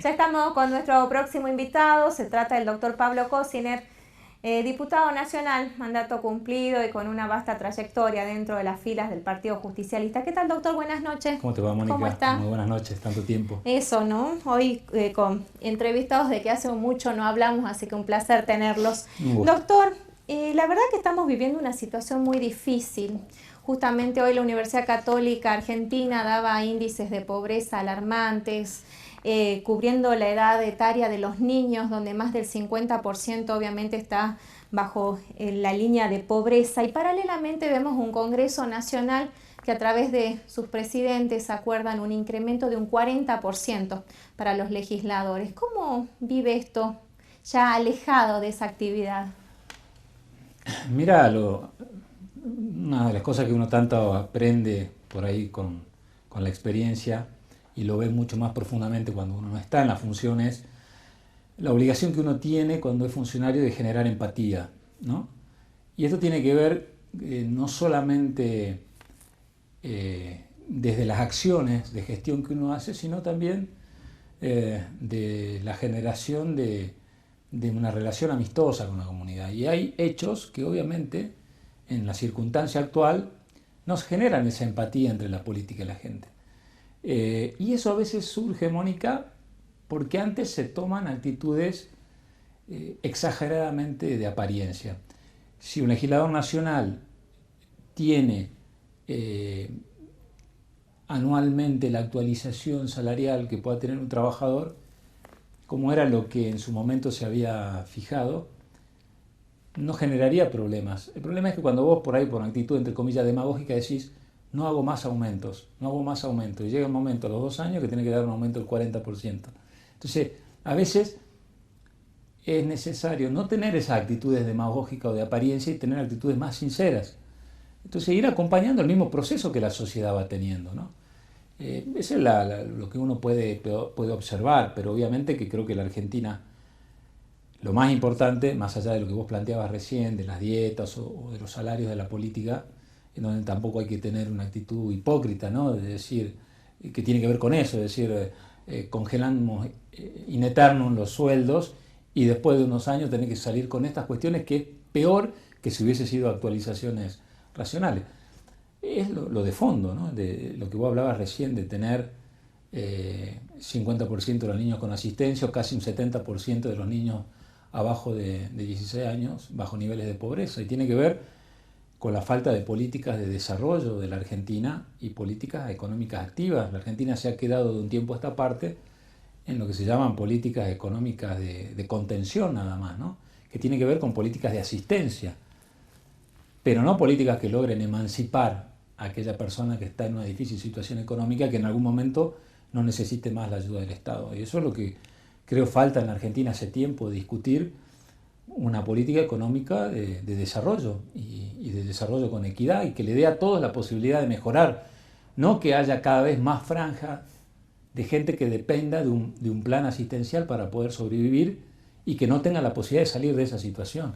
Ya estamos con nuestro próximo invitado, se trata del doctor Pablo Cosiner, diputado nacional, mandato cumplido y con una vasta trayectoria dentro de las filas del Partido Justicialista. ¿Qué tal, doctor? Buenas noches. ¿Cómo te va, ¿Cómo Mónica? está? Muy buenas noches, tanto tiempo. Eso, ¿no? Hoy con entrevistados de que hace mucho no hablamos, así que un placer tenerlos. Un gusto. Doctor, la verdad que estamos viviendo una situación muy difícil. Justamente hoy la Universidad Católica Argentina daba índices de pobreza alarmantes, cubriendo la edad etaria de los niños, donde más del 50% obviamente está bajo la línea de pobreza. Y paralelamente vemos un Congreso Nacional que a través de sus presidentes acuerdan un incremento de un 40% para los legisladores. ¿Cómo vive esto ya alejado de esa actividad? Mira, una de las cosas que uno tanto aprende por ahí con la experiencia y lo ve mucho más profundamente cuando uno no está en las funciones, la obligación que uno tiene cuando es funcionario de generar empatía, ¿no? Y esto tiene que ver no solamente desde las acciones de gestión que uno hace, sino también de la generación de una relación amistosa con la comunidad. Y hay hechos que obviamente en la circunstancia actual nos generan esa empatía entre la política y la gente. Y eso a veces surge, Mónica, porque antes se toman actitudes exageradamente de apariencia. Si un legislador nacional tiene anualmente la actualización salarial que pueda tener un trabajador, como era lo que en su momento se había fijado, no generaría problemas. El problema es que cuando vos por ahí, por una actitud entre comillas demagógica, decís no hago más aumentos, no hago más aumentos, y llega un momento a los 2 años que tiene que dar un aumento del 40%. Entonces, a veces es necesario no tener esas actitudes demagógicas o de apariencia y tener actitudes más sinceras. Entonces, ir acompañando el mismo proceso que la sociedad va teniendo, ¿no? Eso es lo que uno puede observar, pero obviamente que creo que la Argentina, lo más importante, más allá de lo que vos planteabas recién, de las dietas o de los salarios de la política, en donde tampoco hay que tener una actitud hipócrita, ¿no? De decir, que tiene que ver con eso, es decir, congelamos in eternum los sueldos y después de unos años tener que salir con estas cuestiones que es peor que si hubiese sido actualizaciones racionales. Es lo de fondo, ¿no? De lo que vos hablabas recién, de tener 50% de los niños con asistencia o casi un 70% de los niños abajo de 16 años bajo niveles de pobreza. Y tiene que ver con la falta de políticas de desarrollo de la Argentina y políticas económicas activas. La Argentina se ha quedado de un tiempo a esta parte en lo que se llaman políticas económicas de contención nada más, ¿no? Que tiene que ver con políticas de asistencia, pero no políticas que logren emancipar a aquella persona que está en una difícil situación económica que en algún momento no necesite más la ayuda del Estado. Y eso es lo que creo falta en la Argentina hace tiempo, discutir una política económica de desarrollo y de desarrollo con equidad y que le dé a todos la posibilidad de mejorar, no que haya cada vez más franja de gente que dependa de un plan asistencial para poder sobrevivir y que no tenga la posibilidad de salir de esa situación.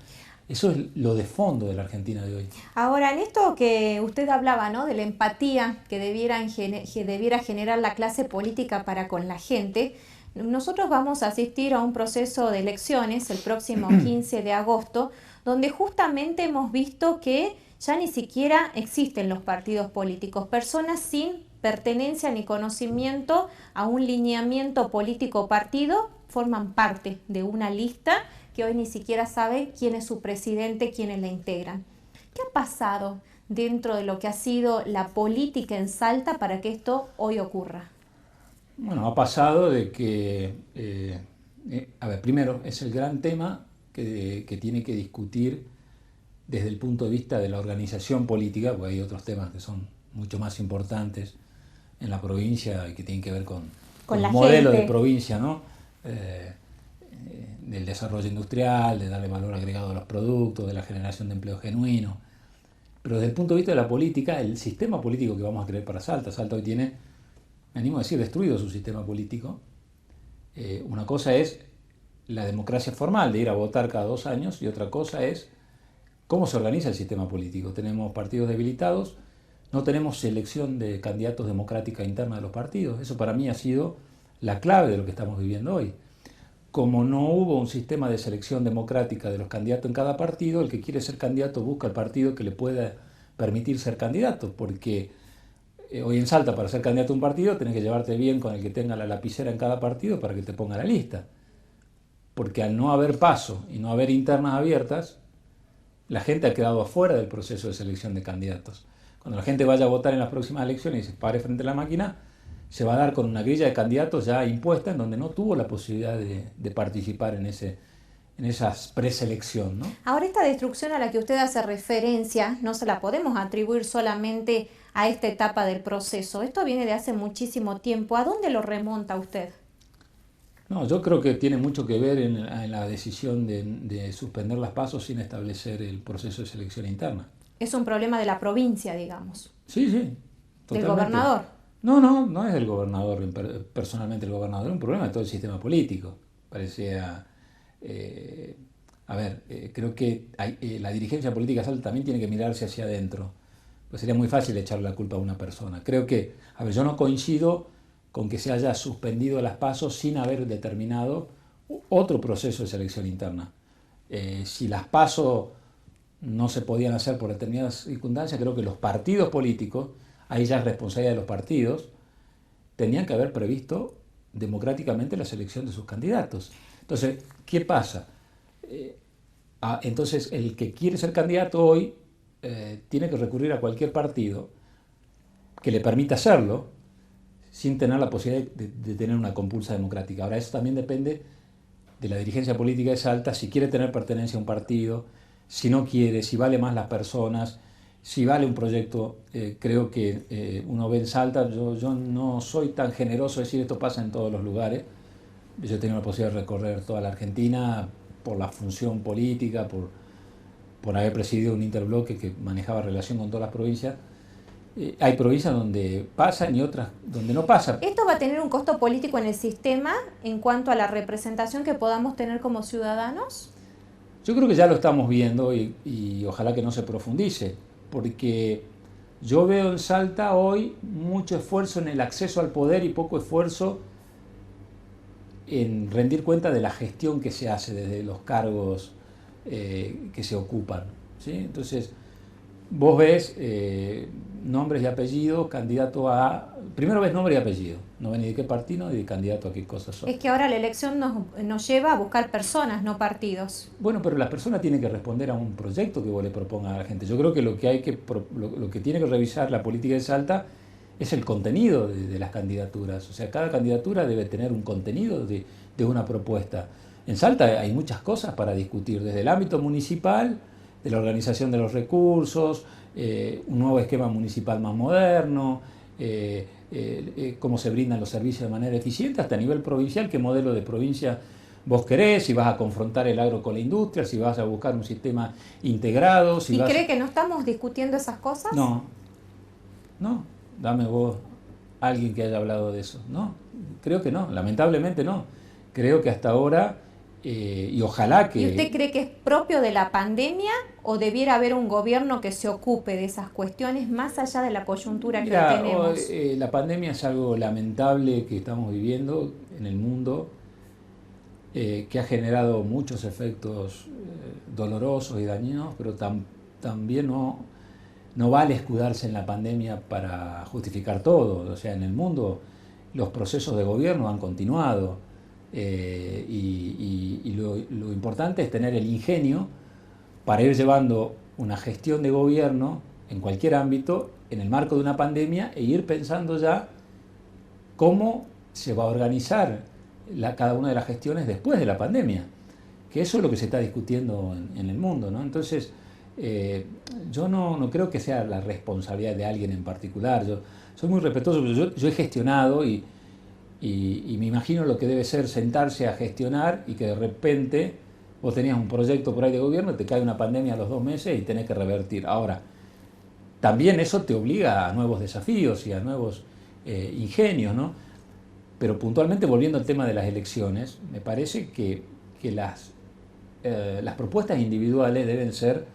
Eso es lo de fondo de la Argentina de hoy. Ahora, en esto que usted hablaba, ¿no? De la empatía que debiera generar la clase política para con la gente, nosotros vamos a asistir a un proceso de elecciones el próximo 15 de agosto, donde justamente hemos visto que ya ni siquiera existen los partidos políticos, personas sin pertenencia ni conocimiento a un lineamiento político partido forman parte de una lista que hoy ni siquiera sabe quién es su presidente, quiénes la integran. ¿Qué ha pasado dentro de lo que ha sido la política en Salta para que esto hoy ocurra? Bueno, ha pasado de que, a ver, primero es el gran tema que tiene que discutir desde el punto de vista de la organización política, porque hay otros temas que son mucho más importantes en la provincia y que tienen que ver con La el modelo gente. de provincia, ¿no? Del desarrollo industrial, de darle valor agregado a los productos, de la generación de empleo genuino. Pero desde el punto de vista de la política, el sistema político que vamos a crear para Salta hoy tiene, me animo a decir, destruido su sistema político. Una cosa es la democracia formal de ir a votar cada 2 años y otra cosa es cómo se organiza el sistema político. Tenemos partidos debilitados, no tenemos selección de candidatos democrática interna de los partidos. Eso para mí ha sido la clave de lo que estamos viviendo hoy. Como no hubo un sistema de selección democrática de los candidatos en cada partido, el que quiere ser candidato busca el partido que le pueda permitir ser candidato, porque hoy en Salta, para ser candidato a un partido tenés que llevarte bien con el que tenga la lapicera en cada partido para que te ponga la lista, porque al no haber paso y no haber internas abiertas, la gente ha quedado afuera del proceso de selección de candidatos. Cuando la gente vaya a votar en las próximas elecciones y se pare frente a la máquina, se va a dar con una grilla de candidatos ya impuesta en donde no tuvo la posibilidad de participar en esa preselección, ¿no? Ahora, esta destrucción a la que usted hace referencia no se la podemos atribuir solamente a esta etapa del proceso. Esto viene de hace muchísimo tiempo. ¿A dónde lo remonta usted? No, yo creo que tiene mucho que ver en la decisión de suspender las pasos sin establecer el proceso de selección interna. Es un problema de la provincia, digamos. Sí, sí, totalmente. ¿Del gobernador? No es del gobernador, personalmente el gobernador, es un problema de todo el sistema político. Parecía, creo que la dirigencia política de Salta también tiene que mirarse hacia adentro, pues sería muy fácil echarle la culpa a una persona. Creo que, yo no coincido con que se haya suspendido las pasos sin haber determinado otro proceso de selección interna. Si las pasos no se podían hacer por determinadas circunstancias, creo que los partidos políticos, ahí ya es responsabilidad de los partidos, tenían que haber previsto democráticamente la selección de sus candidatos. Entonces, ¿qué pasa? Entonces, el que quiere ser candidato hoy tiene que recurrir a cualquier partido que le permita hacerlo sin tener la posibilidad de tener una compulsa democrática. Ahora, eso también depende de la dirigencia política de Salta, si quiere tener pertenencia a un partido, si no quiere, si vale más las personas, si vale un proyecto. Creo que uno ve en Salta, yo no soy tan generoso de decir esto pasa en todos los lugares. Yo he tenido la posibilidad de recorrer toda la Argentina por la función política, por haber presidido un interbloque que manejaba relación con todas las provincias. Hay provincias donde pasan y otras donde no pasa. ¿Esto va a tener un costo político en el sistema en cuanto a la representación que podamos tener como ciudadanos? Yo creo que ya lo estamos viendo y ojalá que no se profundice, porque yo veo en Salta hoy mucho esfuerzo en el acceso al poder y poco esfuerzo en rendir cuenta de la gestión que se hace desde los cargos que se ocupan, ¿sí? Entonces, vos ves nombres y apellidos, candidato a... Primero ves nombre y apellido, no ves ni de qué partido ni de candidato a qué cosas son. Es que ahora la elección nos lleva a buscar personas, no partidos. Bueno, pero la persona tiene que responder a un proyecto que vos le propongas a la gente. Yo creo que lo que tiene que revisar la política de Salta es el contenido de las candidaturas. O sea, cada candidatura debe tener un contenido de una propuesta. En Salta hay muchas cosas para discutir, desde el ámbito municipal, de la organización de los recursos, un nuevo esquema municipal más moderno, cómo se brindan los servicios de manera eficiente, hasta a nivel provincial, qué modelo de provincia vos querés, si vas a confrontar el agro con la industria, si vas a buscar un sistema integrado. ¿Y cree que no estamos discutiendo esas cosas? No, dame vos alguien que haya hablado de eso. No, creo que no, lamentablemente no. Creo que hasta ahora... y ojalá que... ¿Y usted cree que es propio de la pandemia o debiera haber un gobierno que se ocupe de esas cuestiones más allá de la coyuntura que tenemos? La pandemia es algo lamentable que estamos viviendo en el mundo, que ha generado muchos efectos dolorosos y dañinos, pero también no vale escudarse en la pandemia para justificar todo. O sea, en el mundo los procesos de gobierno han continuado. Y lo importante es tener el ingenio para ir llevando una gestión de gobierno en cualquier ámbito en el marco de una pandemia e ir pensando ya cómo se va a organizar cada una de las gestiones después de la pandemia, que eso es lo que se está discutiendo en el mundo, ¿no? Entonces, yo no creo que sea la responsabilidad de alguien en particular. Yo soy muy respetuoso, pero yo he gestionado y me imagino lo que debe ser sentarse a gestionar y que de repente vos tenías un proyecto por ahí de gobierno, te cae una pandemia a los 2 meses y tenés que revertir. Ahora, también eso te obliga a nuevos desafíos y a nuevos ingenios, ¿no? Pero puntualmente, volviendo al tema de las elecciones, me parece que las propuestas individuales deben ser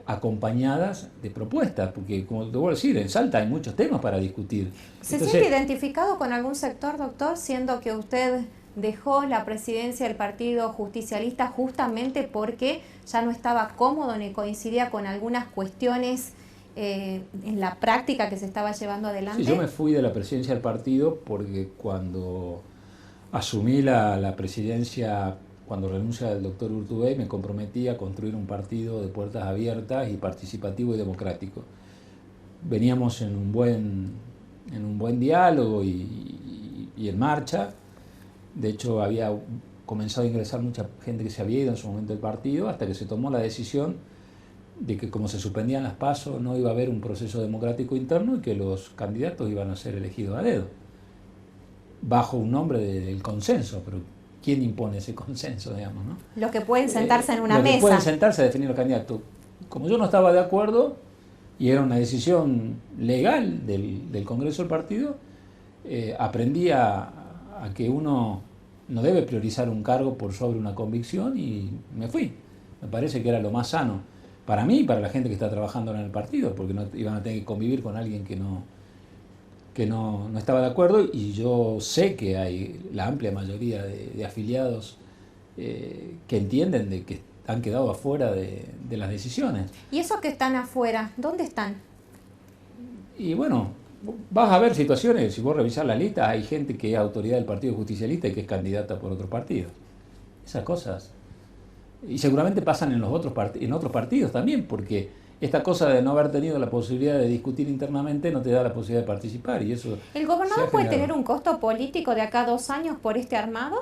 acompañadas de propuestas, porque como te voy a decir, en Salta hay muchos temas para discutir. ¿Se siente identificado con algún sector, doctor, siendo que usted dejó la presidencia del Partido Justicialista justamente porque ya no estaba cómodo ni coincidía con algunas cuestiones en la práctica que se estaba llevando adelante? Sí, yo me fui de la presidencia del partido porque cuando asumí la presidencia, cuando renuncia el doctor Urtubey, me comprometí a construir un partido de puertas abiertas y participativo y democrático. Veníamos en un buen diálogo y en marcha. De hecho, había comenzado a ingresar mucha gente que se había ido en su momento del partido, hasta que se tomó la decisión de que como se suspendían las PASO no iba a haber un proceso democrático interno y que los candidatos iban a ser elegidos a dedo, bajo un nombre del consenso, pero ¿quién impone ese consenso, digamos, ¿no? Los que pueden sentarse en una los mesa. que pueden sentarse a definir los candidatos. Como yo no estaba de acuerdo, y era una decisión legal del Congreso del partido, aprendí a que uno no debe priorizar un cargo por sobre una convicción y me fui. Me parece que era lo más sano para mí y para la gente que está trabajando en el partido, porque no iban a tener que convivir con alguien que no estaba de acuerdo, y yo sé que hay la amplia mayoría de afiliados que entienden de que han quedado afuera de las decisiones. ¿Y esos que están afuera, dónde están? Y bueno, vas a ver situaciones, si vos revisás la lista, hay gente que es autoridad del Partido Justicialista y que es candidata por otros partidos. Esas cosas. Y seguramente pasan en otros partidos también, porque esta cosa de no haber tenido la posibilidad de discutir internamente no te da la posibilidad de participar. Y eso ¿El gobernador puede tener un costo político de acá a 2 años por este armado?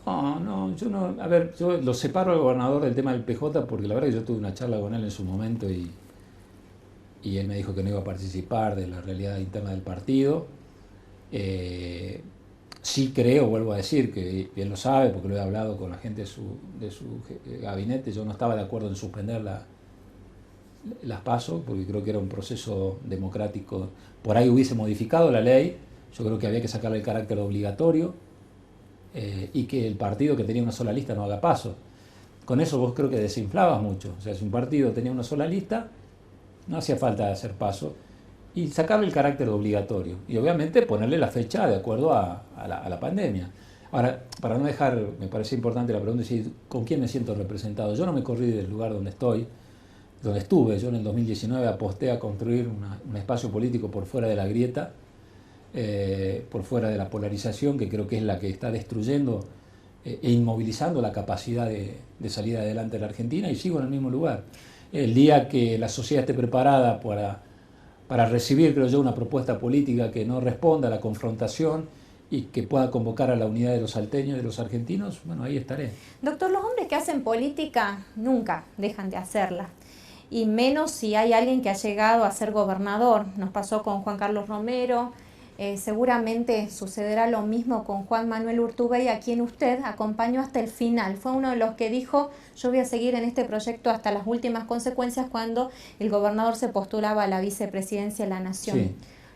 No, yo no. A ver, yo lo separo al gobernador del tema del PJ, porque la verdad que yo tuve una charla con él en su momento y él me dijo que no iba a participar de la realidad interna del partido. Sí creo, vuelvo a decir, que él lo sabe, porque lo he hablado con la gente de su gabinete, yo no estaba de acuerdo en suspender las PASO, porque creo que era un proceso democrático. Por ahí hubiese modificado la ley, yo creo que había que sacarle el carácter obligatorio y que el partido que tenía una sola lista no haga PASO. Con eso vos creo que desinflabas mucho. O sea, si un partido tenía una sola lista, no hacía falta hacer PASO y sacarle el carácter obligatorio y obviamente ponerle la fecha de acuerdo a la pandemia. Ahora, para no dejar, me parece importante la pregunta, es ¿con quién me siento representado? Yo no me corrí del lugar donde estuve. Yo en el 2019 aposté a construir un espacio político por fuera de la grieta, por fuera de la polarización, que creo que es la que está destruyendo e inmovilizando la capacidad de salir adelante de la Argentina, y sigo en el mismo lugar. El día que la sociedad esté preparada para recibir, creo yo, una propuesta política que no responda a la confrontación y que pueda convocar a la unidad de los salteños y de los argentinos, bueno, ahí estaré. Doctor, los hombres que hacen política nunca dejan de hacerla, y menos si hay alguien que ha llegado a ser gobernador. Nos pasó con Juan Carlos Romero, seguramente sucederá lo mismo con Juan Manuel Urtubey, a quien usted acompañó hasta el final. Fue uno de los que dijo, yo voy a seguir en este proyecto hasta las últimas consecuencias, cuando el gobernador se postulaba a la vicepresidencia de la Nación. Sí.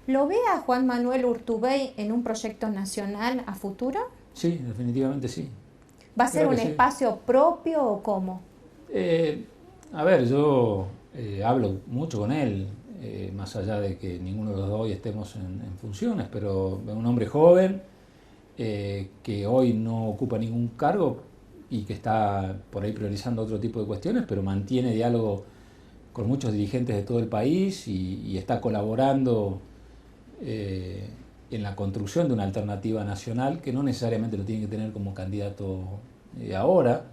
¿Lo ve a Juan Manuel Urtubey en un proyecto nacional a futuro? Sí, definitivamente sí. ¿Va a ser un espacio propio o cómo? A ver, yo hablo mucho con él, más allá de que ninguno de los dos hoy estemos en funciones, pero un hombre joven que hoy no ocupa ningún cargo y que está por ahí priorizando otro tipo de cuestiones, pero mantiene diálogo con muchos dirigentes de todo el país y está colaborando en la construcción de una alternativa nacional que no necesariamente lo tiene que tener como candidato ahora.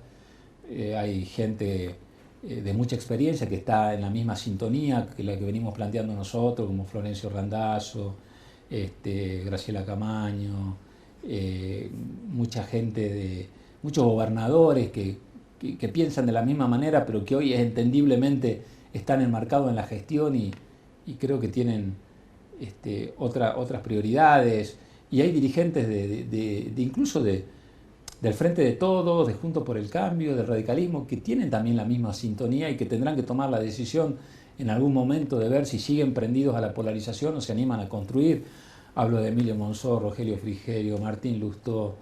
Hay gente de mucha experiencia que está en la misma sintonía que la que venimos planteando nosotros, como Florencio Randazzo, Graciela Camaño, mucha gente, muchos gobernadores que piensan de la misma manera, pero que hoy entendiblemente están enmarcados en la gestión y creo que tienen otras prioridades. Y hay dirigentes incluso del Frente de Todos, de Juntos por el Cambio, del radicalismo, que tienen también la misma sintonía y que tendrán que tomar la decisión en algún momento de ver si siguen prendidos a la polarización o se animan a construir. Hablo de Emilio Monzó, Rogelio Frigerio, Martín Lustó,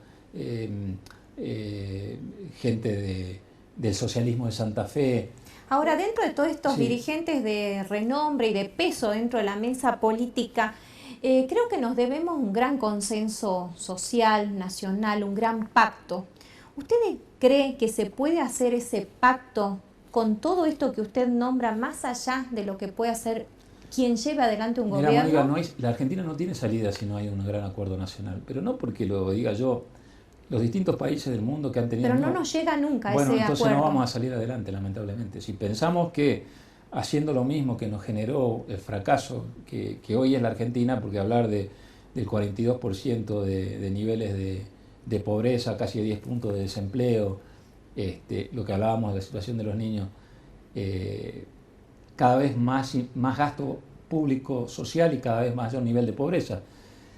gente del socialismo de Santa Fe. Ahora, dentro de todos estos Sí. dirigentes de renombre y de peso dentro de la mesa política, creo que nos debemos un gran consenso social, nacional, un gran pacto. ¿Usted cree que se puede hacer ese pacto con todo esto que usted nombra, más allá de lo que puede hacer quien lleve adelante un Mira, gobierno? Mónica, la Argentina no tiene salida si no hay un gran acuerdo nacional, pero no porque lo diga yo. Los distintos países del mundo que han tenido... Pero no nos llega nunca bueno, ese entonces acuerdo. no vamos a salir adelante, lamentablemente. Si pensamos que haciendo lo mismo que nos generó el fracaso que hoy es la Argentina, porque hablar del 42% de niveles de pobreza, casi 10 puntos de desempleo, lo que hablábamos de la situación de los niños, cada vez más gasto público social y cada vez mayor nivel de pobreza.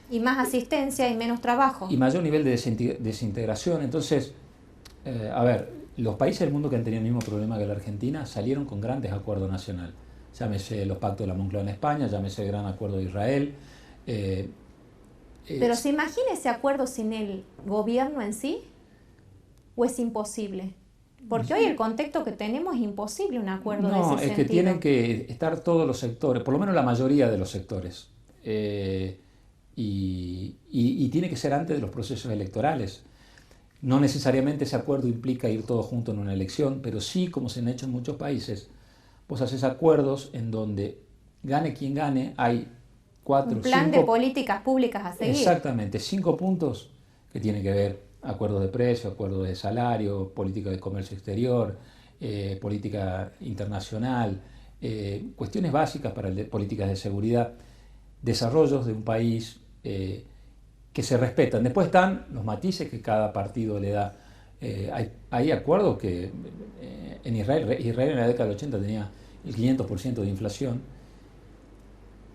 Y más asistencia y menos trabajo. Y mayor nivel de desintegración. Entonces, a ver, los países del mundo que han tenido el mismo problema que la Argentina salieron con grandes acuerdos nacionales. Llámese los pactos de la Moncloa en España, llámese el gran acuerdo de Israel. Pero ¿se imagina ese acuerdo sin el gobierno en sí? ¿O es imposible? Porque hoy el contexto que tenemos es imposible un acuerdo de ese sentido. No, es que tienen que estar todos los sectores, por lo menos la mayoría de los sectores. Y tiene que ser antes de los procesos electorales. No necesariamente ese acuerdo implica ir todos juntos en una elección, pero sí, como se han hecho en muchos países, vos haces acuerdos en donde gane quien gane, hay 4 o 5... Un plan de políticas públicas a seguir. Exactamente, 5 puntos que tienen que ver acuerdos de precio, acuerdos de salario, política de comercio exterior, política internacional, cuestiones básicas para políticas de seguridad, desarrollos de un país que se respetan. Después están los matices que cada partido le da. Hay acuerdos que en Israel en la década del 80 tenía el 500% de inflación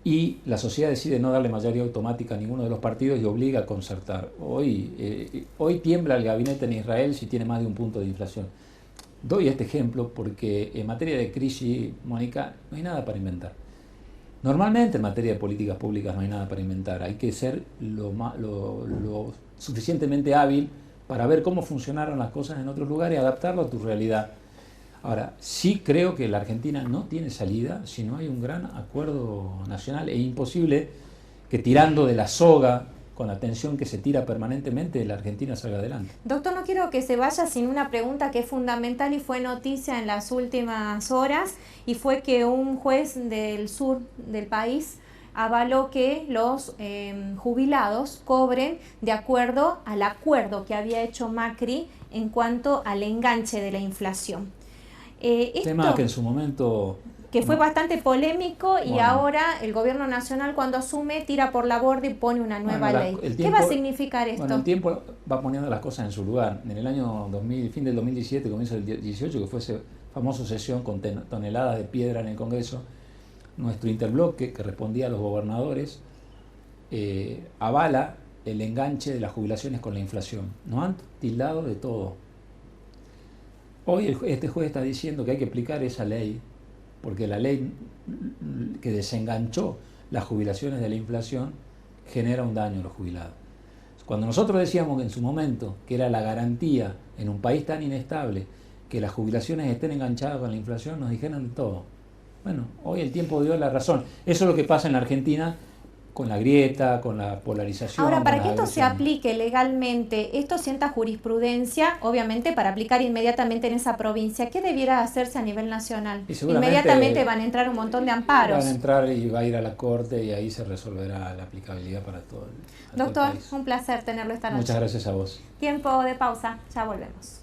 y la sociedad decide no darle mayoría automática a ninguno de los partidos y obliga a concertar. Hoy tiembla el gabinete en Israel si tiene más de un punto de inflación. Doy este ejemplo porque en materia de crisis, Mónica, no hay nada para inventar. Normalmente en materia de políticas públicas no hay nada para inventar, hay que ser lo suficientemente hábil para ver cómo funcionaron las cosas en otros lugares y adaptarlo a tu realidad. Ahora, sí creo que la Argentina no tiene salida si no hay un gran acuerdo nacional. Es imposible que tirando de la soga, con la tensión que se tira permanentemente, la Argentina salga adelante. Doctor, no quiero que se vaya sin una pregunta que es fundamental y fue noticia en las últimas horas, y fue que un juez del sur del país avaló que los jubilados cobren de acuerdo al acuerdo que había hecho Macri en cuanto al enganche de la inflación. Tema que en su momento... que fue bastante polémico y bueno, ahora el gobierno nacional cuando asume tira por la borda y pone una nueva ley. ¿Qué va a significar esto? Bueno, el tiempo va poniendo las cosas en su lugar. En el año 2000, fin del 2017, comienzo del 2018, que fue esa famosa sesión con toneladas de piedra en el Congreso, nuestro interbloque, que respondía a los gobernadores, avala el enganche de las jubilaciones con la inflación. Nos han tildado de todo. Hoy este juez está diciendo que hay que aplicar esa ley, porque la ley que desenganchó las jubilaciones de la inflación genera un daño a los jubilados. Cuando nosotros decíamos que en su momento que era la garantía en un país tan inestable que las jubilaciones estén enganchadas con la inflación, nos dijeron de todo. Bueno, hoy el tiempo dio la razón. Eso es lo que pasa en la Argentina con la grieta, con la polarización. Ahora, para que esto se aplique legalmente, esto sienta jurisprudencia, obviamente, para aplicar inmediatamente en esa provincia, ¿qué debiera hacerse a nivel nacional? Inmediatamente van a entrar un montón de amparos. Van a entrar y va a ir a la corte y ahí se resolverá la aplicabilidad para todo el Doctor, país. un placer tenerlo esta noche. Muchas gracias a vos. Tiempo de pausa, ya volvemos.